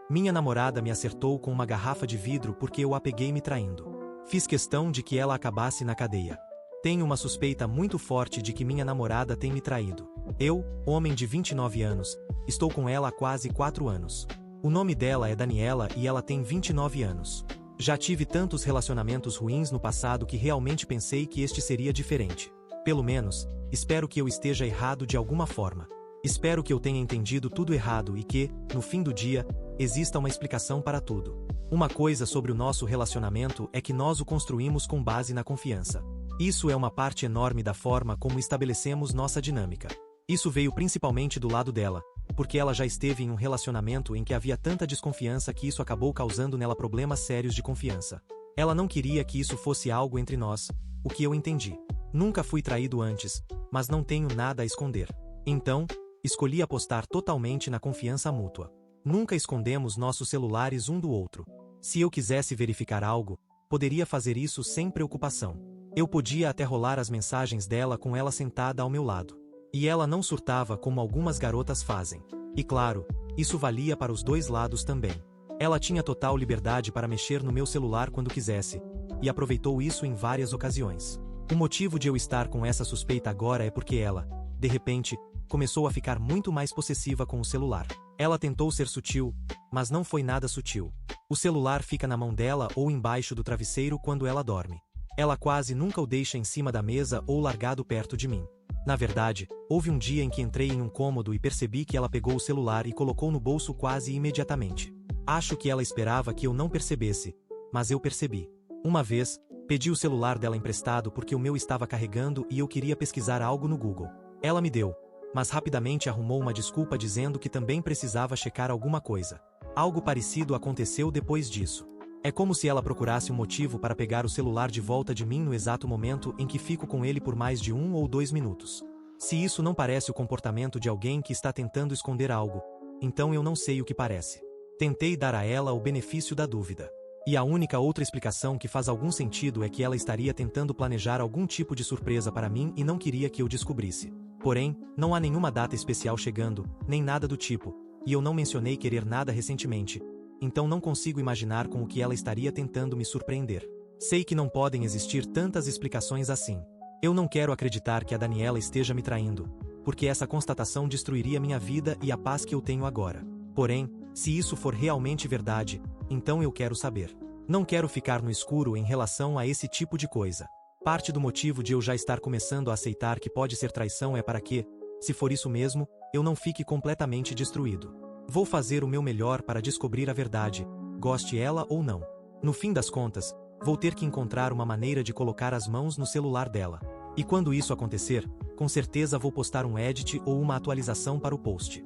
Minha namorada me acertou com uma garrafa de vidro porque eu a peguei me traindo. Fiz questão de que ela acabasse na cadeia. Tenho uma suspeita muito forte de que minha namorada tem me traído. Eu, homem de 29 anos, estou com ela há quase 4 anos. O nome dela é Daniela e ela tem 29 anos. Já tive tantos relacionamentos ruins no passado que realmente pensei que este seria diferente. Pelo menos, espero que eu esteja errado de alguma forma. Espero que eu tenha entendido tudo errado e que, no fim do dia, exista uma explicação para tudo. Uma coisa sobre o nosso relacionamento é que nós o construímos com base na confiança. Isso é uma parte enorme da forma como estabelecemos nossa dinâmica. Isso veio principalmente do lado dela, porque ela já esteve em um relacionamento em que havia tanta desconfiança que isso acabou causando nela problemas sérios de confiança. Ela não queria que isso fosse algo entre nós, o que eu entendi. Nunca fui traído antes, mas não tenho nada a esconder. Então, escolhi apostar totalmente na confiança mútua. Nunca escondemos nossos celulares um do outro. Se eu quisesse verificar algo, poderia fazer isso sem preocupação. Eu podia até rolar as mensagens dela com ela sentada ao meu lado. E ela não surtava como algumas garotas fazem. E claro, isso valia para os dois lados também. Ela tinha total liberdade para mexer no meu celular quando quisesse, e aproveitou isso em várias ocasiões. O motivo de eu estar com essa suspeita agora é porque ela, de repente, começou a ficar muito mais possessiva com o celular. Ela tentou ser sutil, mas não foi nada sutil. O celular fica na mão dela ou embaixo do travesseiro quando ela dorme. Ela quase nunca o deixa em cima da mesa ou largado perto de mim. Na verdade, houve um dia em que entrei em um cômodo e percebi que ela pegou o celular e colocou no bolso quase imediatamente. Acho que ela esperava que eu não percebesse, mas eu percebi. Uma vez, pedi o celular dela emprestado porque o meu estava carregando e eu queria pesquisar algo no Google. Ela me deu, mas rapidamente arrumou uma desculpa dizendo que também precisava checar alguma coisa. Algo parecido aconteceu depois disso. É como se ela procurasse um motivo para pegar o celular de volta de mim no exato momento em que fico com ele por mais de 1 ou 2 minutos. Se isso não parece o comportamento de alguém que está tentando esconder algo, então eu não sei o que parece. Tentei dar a ela o benefício da dúvida. E a única outra explicação que faz algum sentido é que ela estaria tentando planejar algum tipo de surpresa para mim e não queria que eu descobrisse. Porém, não há nenhuma data especial chegando, nem nada do tipo, e eu não mencionei querer nada recentemente. Então não consigo imaginar com o que ela estaria tentando me surpreender. Sei que não podem existir tantas explicações assim. Eu não quero acreditar que a Daniela esteja me traindo, porque essa constatação destruiria minha vida e a paz que eu tenho agora. Porém, se isso for realmente verdade, então eu quero saber. Não quero ficar no escuro em relação a esse tipo de coisa. Parte do motivo de eu já estar começando a aceitar que pode ser traição é para que, se for isso mesmo, eu não fique completamente destruído. Vou fazer o meu melhor para descobrir a verdade, goste ela ou não. No fim das contas, vou ter que encontrar uma maneira de colocar as mãos no celular dela. E quando isso acontecer, com certeza vou postar um edit ou uma atualização para o post.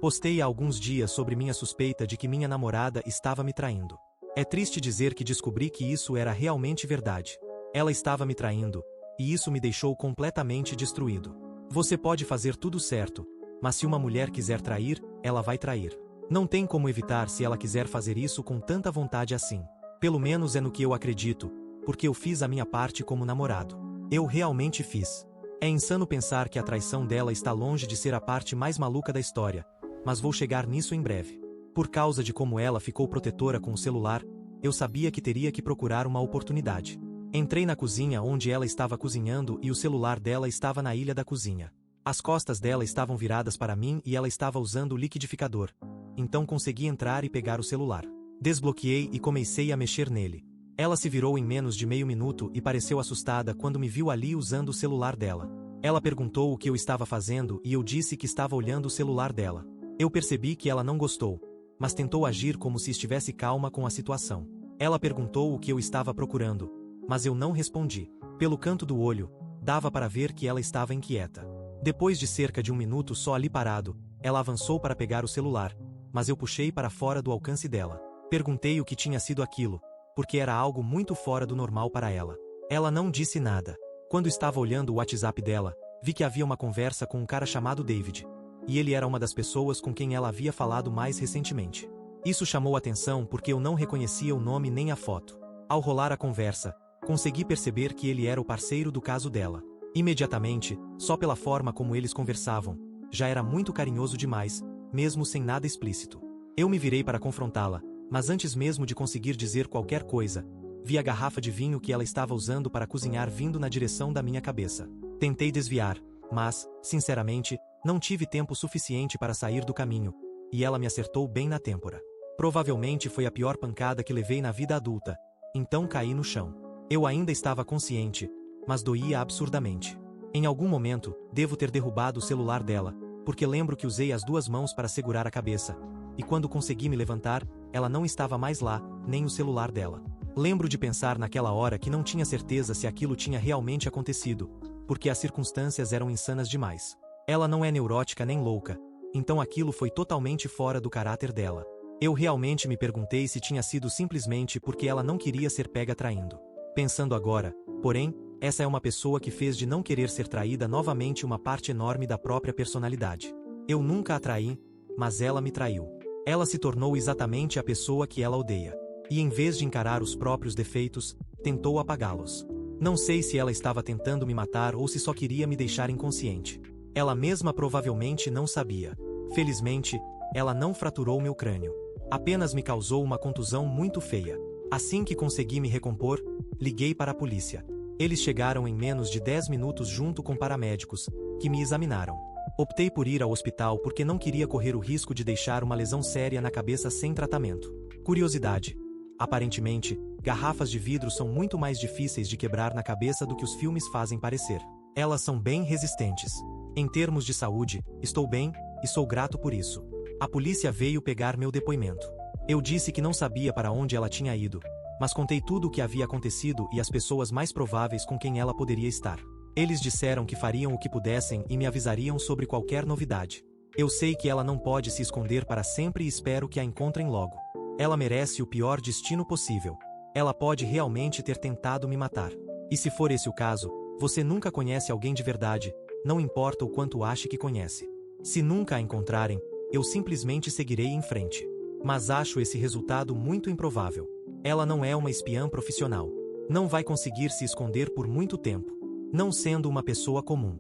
Postei há alguns dias sobre minha suspeita de que minha namorada estava me traindo. É triste dizer que descobri que isso era realmente verdade. Ela estava me traindo, e isso me deixou completamente destruído. Você pode fazer tudo certo, mas se uma mulher quiser trair, ela vai trair. Não tem como evitar se ela quiser fazer isso com tanta vontade assim. Pelo menos é no que eu acredito, porque eu fiz a minha parte como namorado. Eu realmente fiz. É insano pensar que a traição dela está longe de ser a parte mais maluca da história, mas vou chegar nisso em breve. Por causa de como ela ficou protetora com o celular, eu sabia que teria que procurar uma oportunidade. Entrei na cozinha onde ela estava cozinhando e o celular dela estava na ilha da cozinha. As costas dela estavam viradas para mim e ela estava usando o liquidificador. Então consegui entrar e pegar o celular. Desbloqueei e comecei a mexer nele. Ela se virou em menos de meio minuto e pareceu assustada quando me viu ali usando o celular dela. Ela perguntou o que eu estava fazendo e eu disse que estava olhando o celular dela. Eu percebi que ela não gostou, mas tentou agir como se estivesse calma com a situação. Ela perguntou o que eu estava procurando, mas eu não respondi. Pelo canto do olho, dava para ver que ela estava inquieta. Depois de cerca de 1 minuto só ali parado, ela avançou para pegar o celular, mas eu puxei para fora do alcance dela. Perguntei o que tinha sido aquilo, porque era algo muito fora do normal para ela. Ela não disse nada. Quando estava olhando o WhatsApp dela, vi que havia uma conversa com um cara chamado David. E ele era uma das pessoas com quem ela havia falado mais recentemente. Isso chamou atenção porque eu não reconhecia o nome nem a foto. Ao rolar a conversa, consegui perceber que ele era o parceiro do caso dela. Imediatamente, só pela forma como eles conversavam, já era muito carinhoso demais, mesmo sem nada explícito. Eu me virei para confrontá-la, mas antes mesmo de conseguir dizer qualquer coisa, vi a garrafa de vinho que ela estava usando para cozinhar vindo na direção da minha cabeça. Tentei desviar, mas, sinceramente, não tive tempo suficiente para sair do caminho, e ela me acertou bem na têmpora. Provavelmente foi a pior pancada que levei na vida adulta, então caí no chão. Eu ainda estava consciente, mas doía absurdamente. Em algum momento, devo ter derrubado o celular dela, porque lembro que usei as duas mãos para segurar a cabeça, e quando consegui me levantar, ela não estava mais lá, nem o celular dela. Lembro de pensar naquela hora que não tinha certeza se aquilo tinha realmente acontecido, porque as circunstâncias eram insanas demais. Ela não é neurótica nem louca, então aquilo foi totalmente fora do caráter dela. Eu realmente me perguntei se tinha sido simplesmente porque ela não queria ser pega traindo. Pensando agora, porém, essa é uma pessoa que fez de não querer ser traída novamente uma parte enorme da própria personalidade. Eu nunca a traí, mas ela me traiu. Ela se tornou exatamente a pessoa que ela odeia. E em vez de encarar os próprios defeitos, tentou apagá-los. Não sei se ela estava tentando me matar ou se só queria me deixar inconsciente. Ela mesma provavelmente não sabia. Felizmente, ela não fraturou meu crânio. Apenas me causou uma contusão muito feia. Assim que consegui me recompor, liguei para a polícia. Eles chegaram em menos de 10 minutos junto com paramédicos, que me examinaram. Optei por ir ao hospital porque não queria correr o risco de deixar uma lesão séria na cabeça sem tratamento. Curiosidade. Aparentemente, garrafas de vidro são muito mais difíceis de quebrar na cabeça do que os filmes fazem parecer. Elas são bem resistentes. Em termos de saúde, estou bem, e sou grato por isso. A polícia veio pegar meu depoimento. Eu disse que não sabia para onde ela tinha ido, mas contei tudo o que havia acontecido e as pessoas mais prováveis com quem ela poderia estar. Eles disseram que fariam o que pudessem e me avisariam sobre qualquer novidade. Eu sei que ela não pode se esconder para sempre e espero que a encontrem logo. Ela merece o pior destino possível. Ela pode realmente ter tentado me matar. E se for esse o caso, você nunca conhece alguém de verdade, não importa o quanto ache que conhece. Se nunca a encontrarem, eu simplesmente seguirei em frente. Mas acho esse resultado muito improvável. Ela não é uma espiã profissional. Não vai conseguir se esconder por muito tempo, não sendo uma pessoa comum.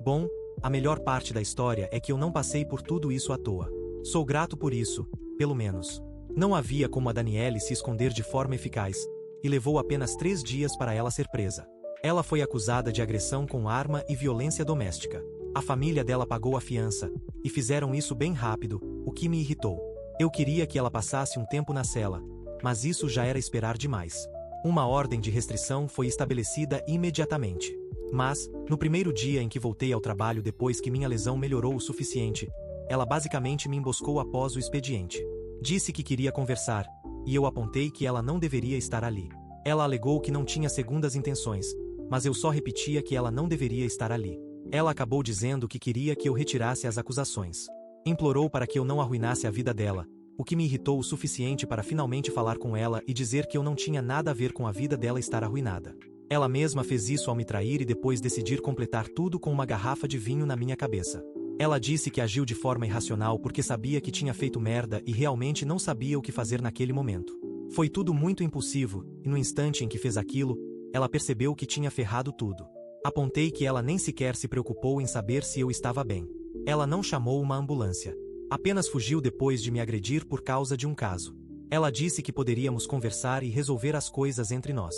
Bom, a melhor parte da história é que eu não passei por tudo isso à toa. Sou grato por isso, pelo menos. Não havia como a Daniele se esconder de forma eficaz, e levou apenas 3 dias para ela ser presa. Ela foi acusada de agressão com arma e violência doméstica. A família dela pagou a fiança, e fizeram isso bem rápido, o que me irritou. Eu queria que ela passasse um tempo na cela, mas isso já era esperar demais. Uma ordem de restrição foi estabelecida imediatamente. Mas, no primeiro dia em que voltei ao trabalho depois que minha lesão melhorou o suficiente, ela basicamente me emboscou após o expediente. Disse que queria conversar, e eu apontei que ela não deveria estar ali. Ela alegou que não tinha segundas intenções, mas eu só repetia que ela não deveria estar ali. Ela acabou dizendo que queria que eu retirasse as acusações. Implorou para que eu não arruinasse a vida dela, o que me irritou o suficiente para finalmente falar com ela e dizer que eu não tinha nada a ver com a vida dela estar arruinada. Ela mesma fez isso ao me trair e depois decidir completar tudo com uma garrafa de vinho na minha cabeça. Ela disse que agiu de forma irracional porque sabia que tinha feito merda e realmente não sabia o que fazer naquele momento. Foi tudo muito impulsivo, e no instante em que fez aquilo, ela percebeu que tinha ferrado tudo. Apontei que ela nem sequer se preocupou em saber se eu estava bem. Ela não chamou uma ambulância. Apenas fugiu depois de me agredir por causa de um caso. Ela disse que poderíamos conversar e resolver as coisas entre nós.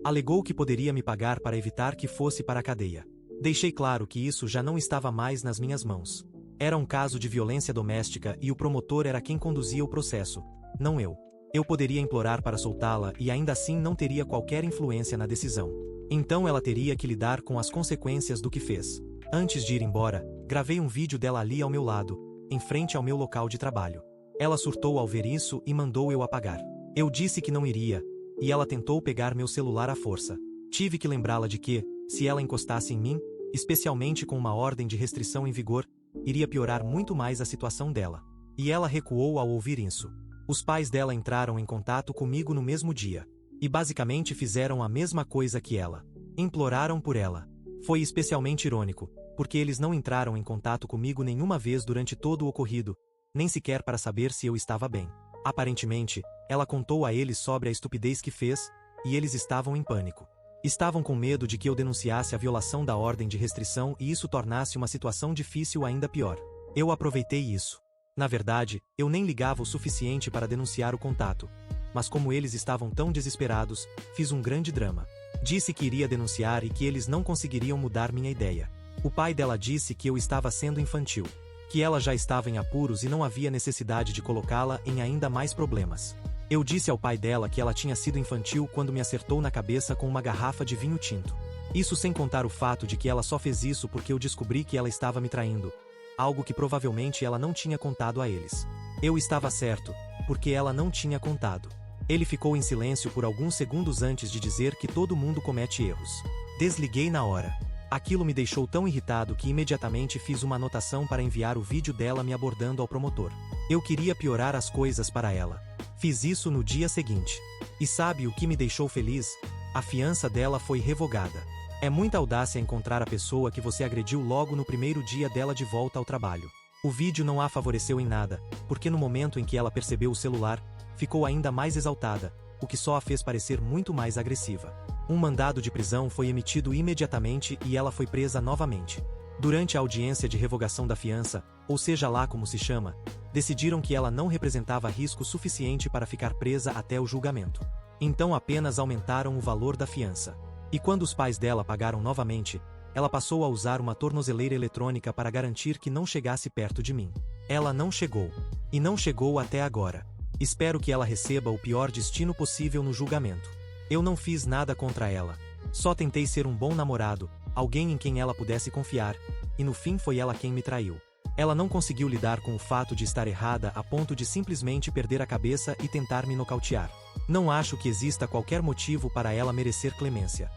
Alegou que poderia me pagar para evitar que fosse para a cadeia. Deixei claro que isso já não estava mais nas minhas mãos. Era um caso de violência doméstica e o promotor era quem conduzia o processo, não eu. Eu poderia implorar para soltá-la e ainda assim não teria qualquer influência na decisão. Então ela teria que lidar com as consequências do que fez. Antes de ir embora, gravei um vídeo dela ali ao meu lado, em frente ao meu local de trabalho. Ela surtou ao ver isso e mandou eu apagar. Eu disse que não iria, e ela tentou pegar meu celular à força. Tive que lembrá-la de que, se ela encostasse em mim, especialmente com uma ordem de restrição em vigor, iria piorar muito mais a situação dela. E ela recuou ao ouvir isso. Os pais dela entraram em contato comigo no mesmo dia. E basicamente fizeram a mesma coisa que ela. Imploraram por ela. Foi especialmente irônico, porque eles não entraram em contato comigo nenhuma vez durante todo o ocorrido, nem sequer para saber se eu estava bem. Aparentemente, ela contou a eles sobre a estupidez que fez, e eles estavam em pânico. Estavam com medo de que eu denunciasse a violação da ordem de restrição e isso tornasse uma situação difícil ainda pior. Eu aproveitei isso. Na verdade, eu nem ligava o suficiente para denunciar o contato. Mas como eles estavam tão desesperados, fiz um grande drama. Disse que iria denunciar e que eles não conseguiriam mudar minha ideia. O pai dela disse que eu estava sendo infantil. Que ela já estava em apuros e não havia necessidade de colocá-la em ainda mais problemas. Eu disse ao pai dela que ela tinha sido infantil quando me acertou na cabeça com uma garrafa de vinho tinto. Isso sem contar o fato de que ela só fez isso porque eu descobri que ela estava me traindo. Algo que provavelmente ela não tinha contado a eles. Eu estava certo, porque ela não tinha contado. Ele ficou em silêncio por alguns segundos antes de dizer que todo mundo comete erros. Desliguei na hora. Aquilo me deixou tão irritado que imediatamente fiz uma anotação para enviar o vídeo dela me abordando ao promotor. Eu queria piorar as coisas para ela. Fiz isso no dia seguinte. E sabe o que me deixou feliz? A fiança dela foi revogada. É muita audácia encontrar a pessoa que você agrediu logo no primeiro dia dela de volta ao trabalho. O vídeo não a favoreceu em nada, porque no momento em que ela percebeu o celular, ficou ainda mais exaltada, o que só a fez parecer muito mais agressiva. Um mandado de prisão foi emitido imediatamente e ela foi presa novamente. Durante a audiência de revogação da fiança, ou seja lá como se chama, decidiram que ela não representava risco suficiente para ficar presa até o julgamento. Então apenas aumentaram o valor da fiança. E quando os pais dela pagaram novamente, ela passou a usar uma tornozeleira eletrônica para garantir que não chegasse perto de mim. Ela não chegou. E não chegou até agora. Espero que ela receba o pior destino possível no julgamento. Eu não fiz nada contra ela. Só tentei ser um bom namorado, alguém em quem ela pudesse confiar, e no fim foi ela quem me traiu. Ela não conseguiu lidar com o fato de estar errada a ponto de simplesmente perder a cabeça e tentar me nocautear. Não acho que exista qualquer motivo para ela merecer clemência.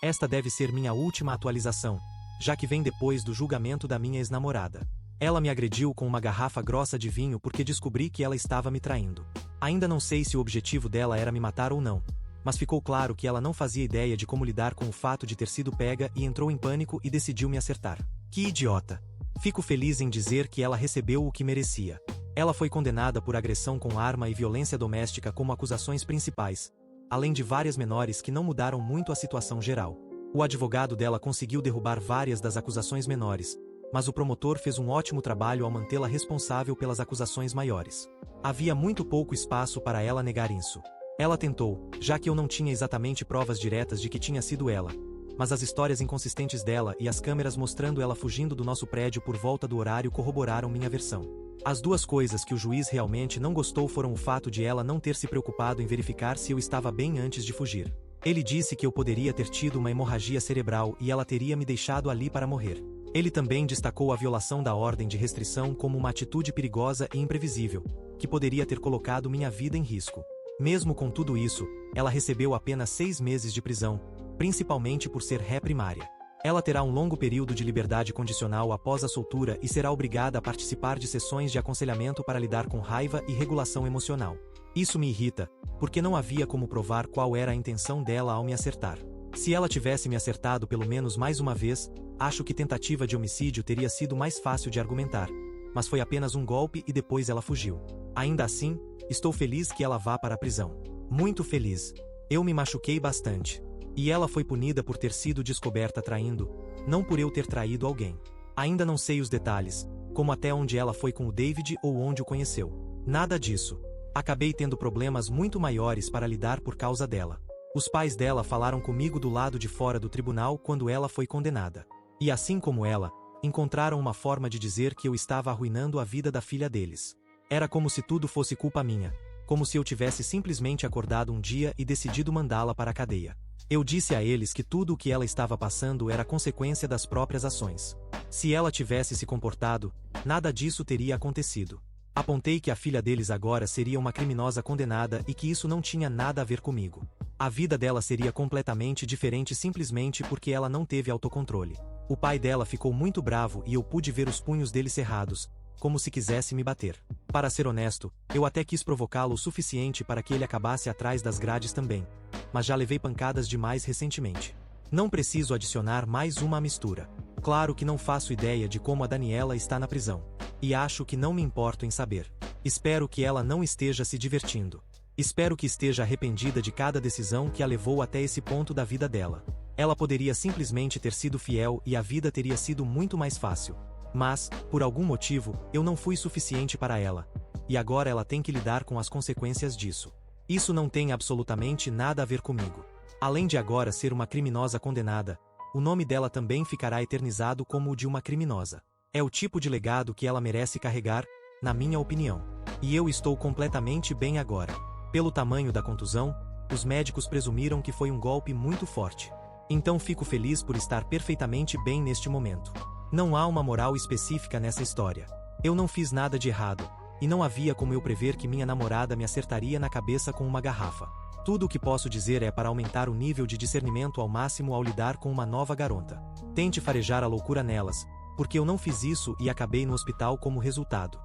Esta deve ser minha última atualização, já que vem depois do julgamento da minha ex-namorada. Ela me agrediu com uma garrafa grossa de vinho porque descobri que ela estava me traindo. Ainda não sei se o objetivo dela era me matar ou não, mas ficou claro que ela não fazia ideia de como lidar com o fato de ter sido pega e entrou em pânico e decidiu me acertar. Que idiota! Fico feliz em dizer que ela recebeu o que merecia. Ela foi condenada por agressão com arma e violência doméstica como acusações principais, além de várias menores que não mudaram muito a situação geral. O advogado dela conseguiu derrubar várias das acusações menores, mas o promotor fez um ótimo trabalho ao mantê-la responsável pelas acusações maiores. Havia muito pouco espaço para ela negar isso. Ela tentou, já que eu não tinha exatamente provas diretas de que tinha sido ela, mas as histórias inconsistentes dela e as câmeras mostrando ela fugindo do nosso prédio por volta do horário corroboraram minha versão. As duas coisas que o juiz realmente não gostou foram o fato de ela não ter se preocupado em verificar se eu estava bem antes de fugir. Ele disse que eu poderia ter tido uma hemorragia cerebral e ela teria me deixado ali para morrer. Ele também destacou a violação da ordem de restrição como uma atitude perigosa e imprevisível, que poderia ter colocado minha vida em risco. Mesmo com tudo isso, ela recebeu apenas 6 meses de prisão, principalmente por ser ré primária. Ela terá um longo período de liberdade condicional após a soltura e será obrigada a participar de sessões de aconselhamento para lidar com raiva e regulação emocional. Isso me irrita, porque não havia como provar qual era a intenção dela ao me acertar. Se ela tivesse me acertado pelo menos mais uma vez, acho que tentativa de homicídio teria sido mais fácil de argumentar. Mas foi apenas um golpe e depois ela fugiu. Ainda assim, estou feliz que ela vá para a prisão. Muito feliz. Eu me machuquei bastante. E ela foi punida por ter sido descoberta traindo, não por eu ter traído alguém. Ainda não sei os detalhes, como até onde ela foi com o David ou onde o conheceu. Nada disso. Acabei tendo problemas muito maiores para lidar por causa dela. Os pais dela falaram comigo do lado de fora do tribunal quando ela foi condenada. E assim como ela, encontraram uma forma de dizer que eu estava arruinando a vida da filha deles. Era como se tudo fosse culpa minha, como se eu tivesse simplesmente acordado um dia e decidido mandá-la para a cadeia. Eu disse a eles que tudo o que ela estava passando era consequência das próprias ações. Se ela tivesse se comportado, nada disso teria acontecido. Apontei que a filha deles agora seria uma criminosa condenada e que isso não tinha nada a ver comigo. A vida dela seria completamente diferente simplesmente porque ela não teve autocontrole. O pai dela ficou muito bravo e eu pude ver os punhos dele cerrados, como se quisesse me bater. Para ser honesto, eu até quis provocá-lo o suficiente para que ele acabasse atrás das grades também, mas já levei pancadas demais recentemente. Não preciso adicionar mais uma mistura. Claro que não faço ideia de como a Daniela está na prisão. E acho que não me importo em saber. Espero que ela não esteja se divertindo. Espero que esteja arrependida de cada decisão que a levou até esse ponto da vida dela. Ela poderia simplesmente ter sido fiel e a vida teria sido muito mais fácil. Mas, por algum motivo, eu não fui suficiente para ela. E agora ela tem que lidar com as consequências disso. Isso não tem absolutamente nada a ver comigo. Além de agora ser uma criminosa condenada, o nome dela também ficará eternizado como o de uma criminosa. É o tipo de legado que ela merece carregar, na minha opinião. E eu estou completamente bem agora. Pelo tamanho da contusão, os médicos presumiram que foi um golpe muito forte. Então fico feliz por estar perfeitamente bem neste momento. Não há uma moral específica nessa história. Eu não fiz nada de errado, e não havia como eu prever que minha namorada me acertaria na cabeça com uma garrafa. Tudo o que posso dizer é para aumentar o nível de discernimento ao máximo ao lidar com uma nova garota. Tente farejar a loucura nelas, porque eu não fiz isso e acabei no hospital como resultado.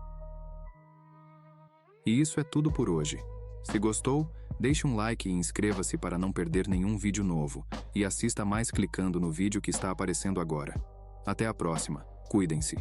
E isso é tudo por hoje. Se gostou, deixe um like e inscreva-se para não perder nenhum vídeo novo, e assista mais clicando no vídeo que está aparecendo agora. Até a próxima. Cuidem-se.